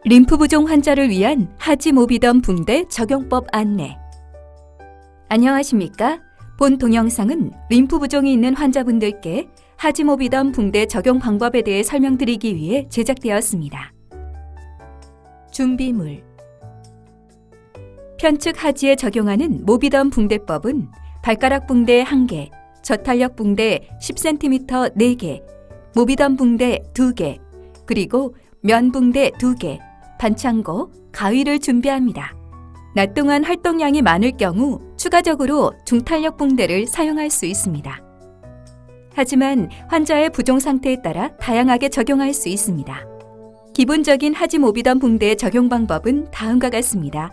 림프 부종 환자를 위한 하지모비덤 붕대 적용법 안내. 안녕하십니까? 본 동영상은 림프 부종이 있는 환자분들께 하지모비덤 붕대 적용 방법에 대해 설명드리기 위해 제작되었습니다. 준비물: 편측 하지에 적용하는 모비덤 붕대법은 발가락 붕대 1개, 저탄력 붕대 10cm 4개, 모비덤 붕대 2개, 그리고 면 붕대 2개, 반창고, 가위를 준비합니다. 낮 동안 활동량이 많을 경우 추가적으로 중탄력 붕대를 사용할 수 있습니다. 하지만 환자의 부종 상태에 따라 다양하게 적용할 수 있습니다. 기본적인 하지모비덤 붕대의 적용 방법은 다음과 같습니다.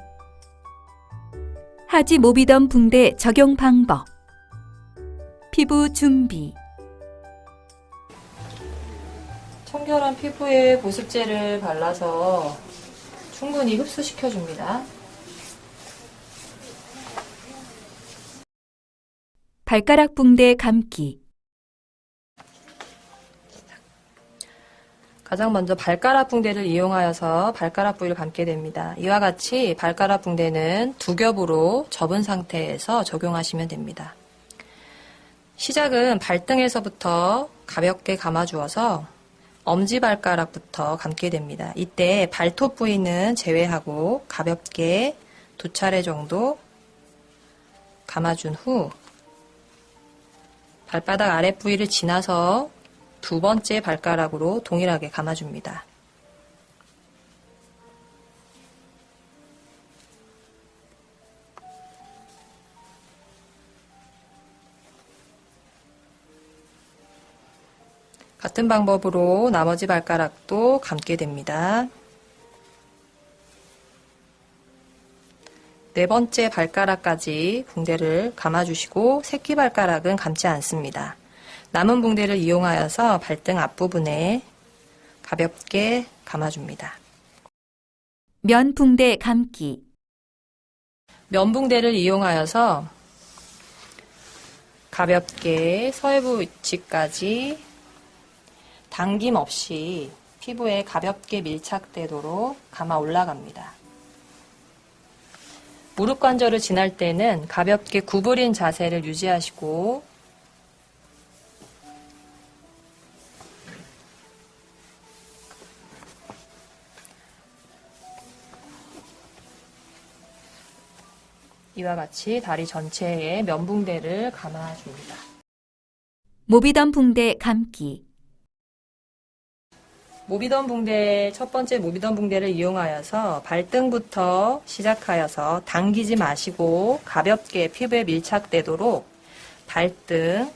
하지모비덤 붕대 적용 방법. 피부 준비. 청결한 피부에 보습제를 발라서 충분히 흡수시켜 줍니다. 발가락 붕대 감기. 가장 먼저 발가락 붕대를 이용하여서 발가락 부위를 감게 됩니다. 이와 같이 발가락 붕대는 두 겹으로 접은 상태에서 적용하시면 됩니다. 시작은 발등에서부터 가볍게 감아주어서 엄지발가락부터 감게 됩니다. 이때 발톱 부위는 제외하고 가볍게 2차례 정도 감아준 후 발바닥 아랫부위를 지나서 두 번째 발가락으로 동일하게 감아줍니다. 같은 방법으로 나머지 발가락도 감게 됩니다. 네 번째 발가락까지 붕대를 감아주시고 새끼발가락은 감지 않습니다. 남은 붕대를 이용하여서 발등 앞부분에 가볍게 감아줍니다. 면 붕대 감기. 면 붕대를 이용하여서 가볍게 서해부 위치까지 당김 없이 피부에 가볍게 밀착되도록 감아 올라갑니다. 무릎 관절을 지날 때는 가볍게 구부린 자세를 유지하시고 이와 같이 다리 전체에 면 붕대를 감아줍니다. 모비덤 붕대 감기. 모비덤 붕대, 첫 번째 모비덤 붕대를 이용하여서 발등부터 시작하여서 당기지 마시고 가볍게 피부에 밀착되도록 발등,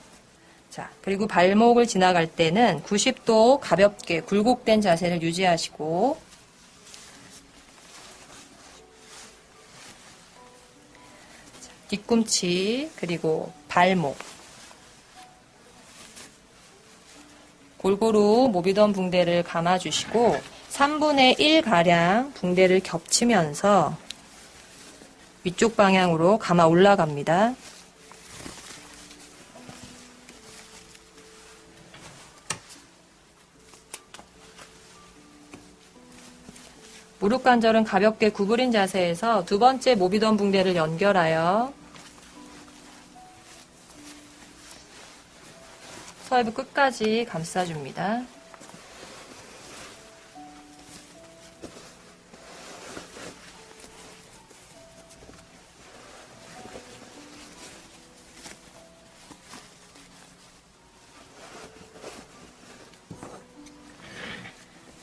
자, 그리고 발목을 지나갈 때는 90도 가볍게 굴곡된 자세를 유지하시고 뒤꿈치, 그리고 발목 골고루 모비덤 붕대를 감아주시고 3분의 1가량 붕대를 겹치면서 위쪽 방향으로 감아 올라갑니다. 무릎 관절은 가볍게 구부린 자세에서 두 번째 모비덤 붕대를 연결하여 서해부 끝까지 감싸줍니다.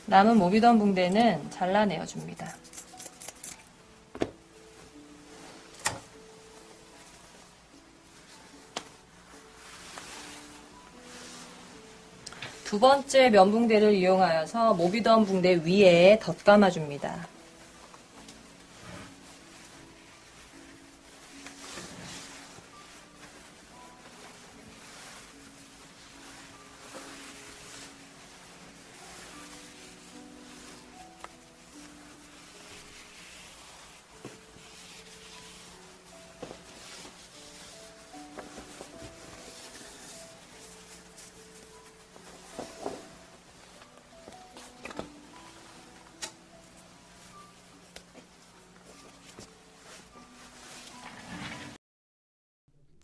남은 모비덤 붕대는 잘라내어 줍니다. 두 번째 면 붕대를 이용하여서 모비덤 붕대 위에 덧감아줍니다.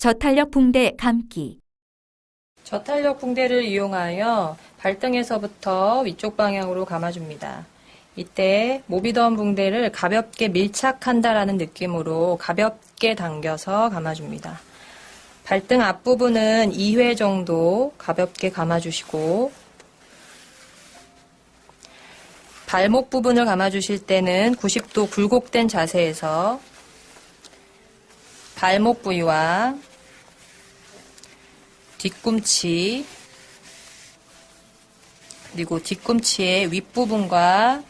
저탄력 붕대 감기. 저탄력 붕대를 이용하여 발등에서부터 위쪽 방향으로 감아줍니다. 이때 모비던 붕대를 가볍게 밀착한다라는 느낌으로 가볍게 당겨서 감아줍니다. 발등 앞부분은 2회 정도 가볍게 감아주시고 발목 부분을 감아주실 때는 90도 굴곡된 자세에서 발목 부위와 뒤꿈치 그리고 뒤꿈치의 윗부분과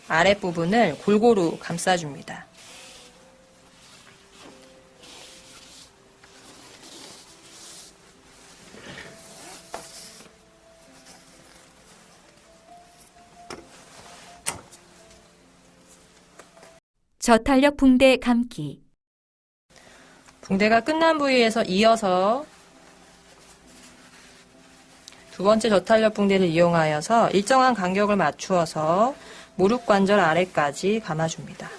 아랫부분을 골고루 감싸줍니다. 저탄력 붕대 감기. 붕대가 끝난 부위에서 이어서 두 번째 저탄력 붕대를 이용하여서 일정한 간격을 맞추어서 무릎 관절 아래까지 감아줍니다.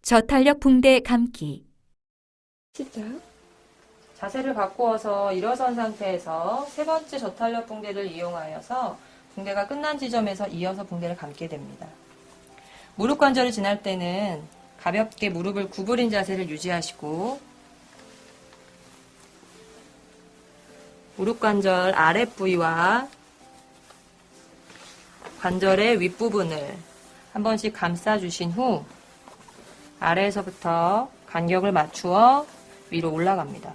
저탄력 붕대 감기. 시작. 자세를 바꾸어서 일어선 상태에서 세 번째 저탄력 붕대를 이용하여서 붕대가 끝난 지점에서 이어서 붕대를 감게 됩니다. 무릎 관절을 지날 때는 가볍게 무릎을 구부린 자세를 유지하시고 무릎 관절 아랫 부위와 관절의 윗부분을 한 번씩 감싸주신 후 아래에서부터 간격을 맞추어 위로 올라갑니다.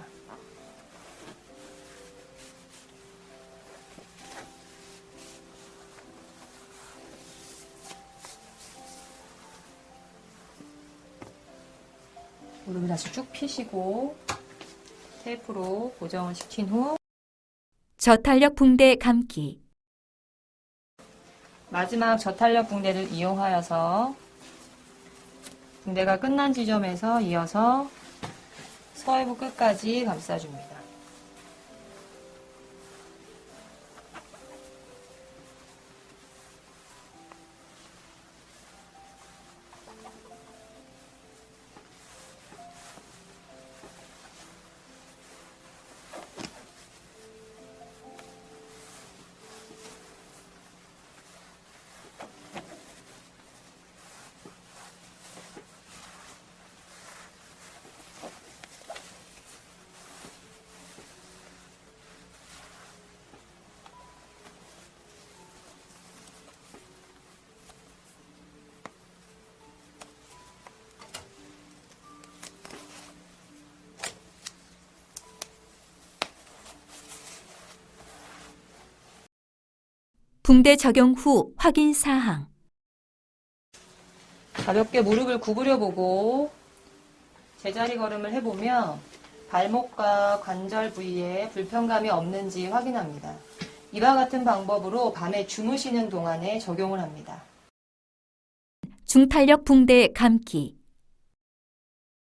무릎을 다시 쭉 펴시고 테이프로 고정을 시킨 후 저탄력 붕대 감기. 마지막 저탄력 붕대를 이용하여서 붕대가 끝난 지점에서 이어서 서해부 끝까지 감싸줍니다. 붕대 적용 후 확인 사항. 가볍게 무릎을 구부려 보고 제자리 걸음을 해보며 발목과 관절 부위에 불편감이 없는지 확인합니다. 이와 같은 방법으로 밤에 주무시는 동안에 적용을 합니다. 중탄력 붕대 감기.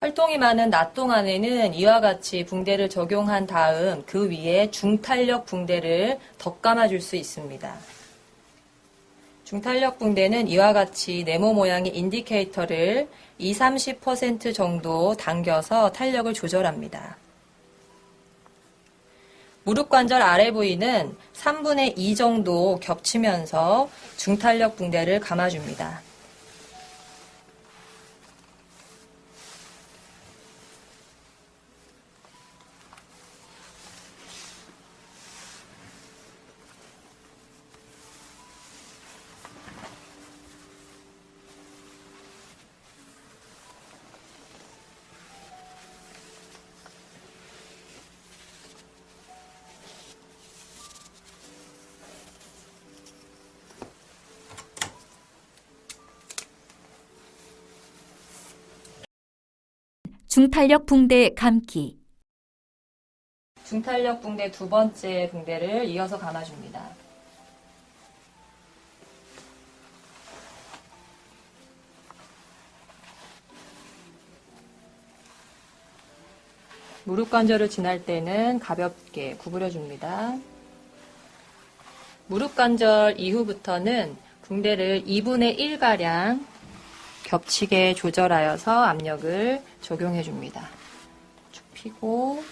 활동이 많은 낮 동안에는 이와 같이 붕대를 적용한 다음 그 위에 중탄력 붕대를 덧감아 줄 수 있습니다. 중탄력 붕대는 이와 같이 네모 모양의 인디케이터를 20-30% 정도 당겨서 탄력을 조절합니다. 무릎 관절 아래 부위는 3분의 2 정도 겹치면서 중탄력 붕대를 감아줍니다. 중탄력 붕대 감기. 중탄력 붕대 두 번째 붕대를 이어서 감아줍니다. 무릎 관절을 지날 때는 가볍게 구부려 줍니다. 무릎 관절 이후부터는 붕대를 2분의 1가량 겹치게 조절하여서 압력을 적용해 줍니다. 쭉 펴고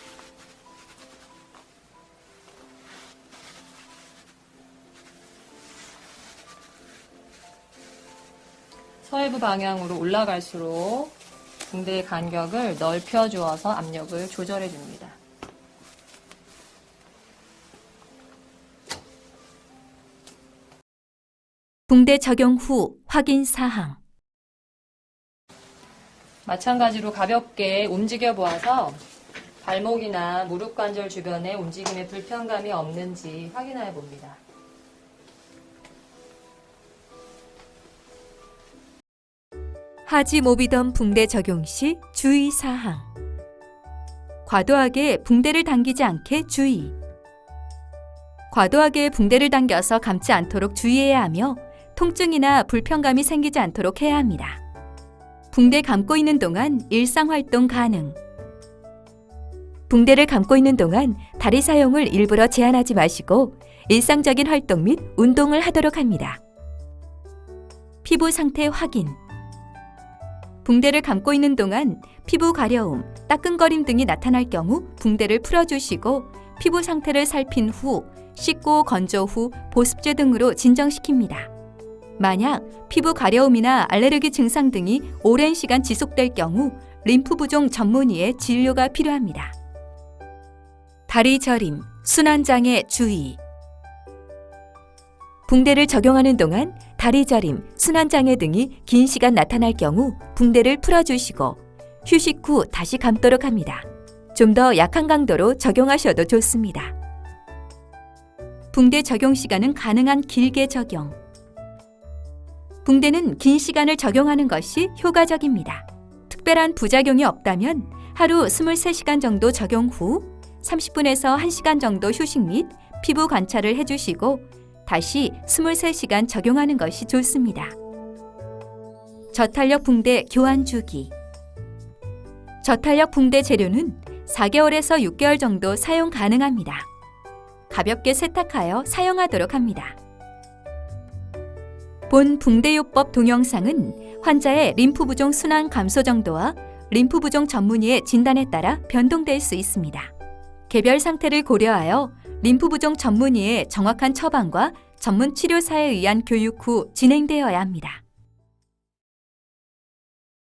서해부 방향으로 올라갈수록 붕대의 간격을 넓혀 주어서 압력을 조절해 줍니다. 붕대 적용 후 확인 사항. 마찬가지로 가볍게 움직여 보아서 발목이나 무릎 관절 주변에 움직임에 불편감이 없는지 확인하여 봅니다. 하지 모비던 붕대 적용 시 주의 사항. 과도하게 붕대를 당기지 않게 주의. 과도하게 붕대를 당겨서 감지 않도록 주의해야 하며 통증이나 불편감이 생기지 않도록 해야 합니다. 붕대 감고 있는 동안 일상활동 가능. 붕대를 감고 있는 동안 다리 사용을 일부러 제한하지 마시고 일상적인 활동 및 운동을 하도록 합니다. 피부 상태 확인. 붕대를 감고 있는 동안 피부 가려움, 따끔거림 등이 나타날 경우 붕대를 풀어주시고 피부 상태를 살핀 후 씻고 건조 후 보습제 등으로 진정시킵니다. 만약 피부 가려움이나 알레르기 증상 등이 오랜 시간 지속될 경우 림프 부종 전문의의 진료가 필요합니다. 다리 저림, 순환장애 주의. 붕대를 적용하는 동안 다리 저림, 순환장애 등이 긴 시간 나타날 경우 붕대를 풀어주시고 휴식 후 다시 감도록 합니다. 좀 더 약한 강도로 적용하셔도 좋습니다. 붕대 적용 시간은 가능한 길게 적용. 붕대는 긴 시간을 적용하는 것이 효과적입니다. 특별한 부작용이 없다면 하루 23시간 정도 적용 후 30분에서 1시간 정도 휴식 및 피부 관찰을 해주시고 다시 23시간 적용하는 것이 좋습니다. 저탄력 붕대 교환 주기. 저탄력 붕대 재료는 4개월에서 6개월 정도 사용 가능합니다. 가볍게 세탁하여 사용하도록 합니다. 본 붕대요법 동영상은 환자의 림프 부종 순환 감소 정도와 림프 부종 전문의의 진단에 따라 변동될 수 있습니다. 개별 상태를 고려하여 림프 부종 전문의의 정확한 처방과 전문 치료사에 의한 교육 후 진행되어야 합니다.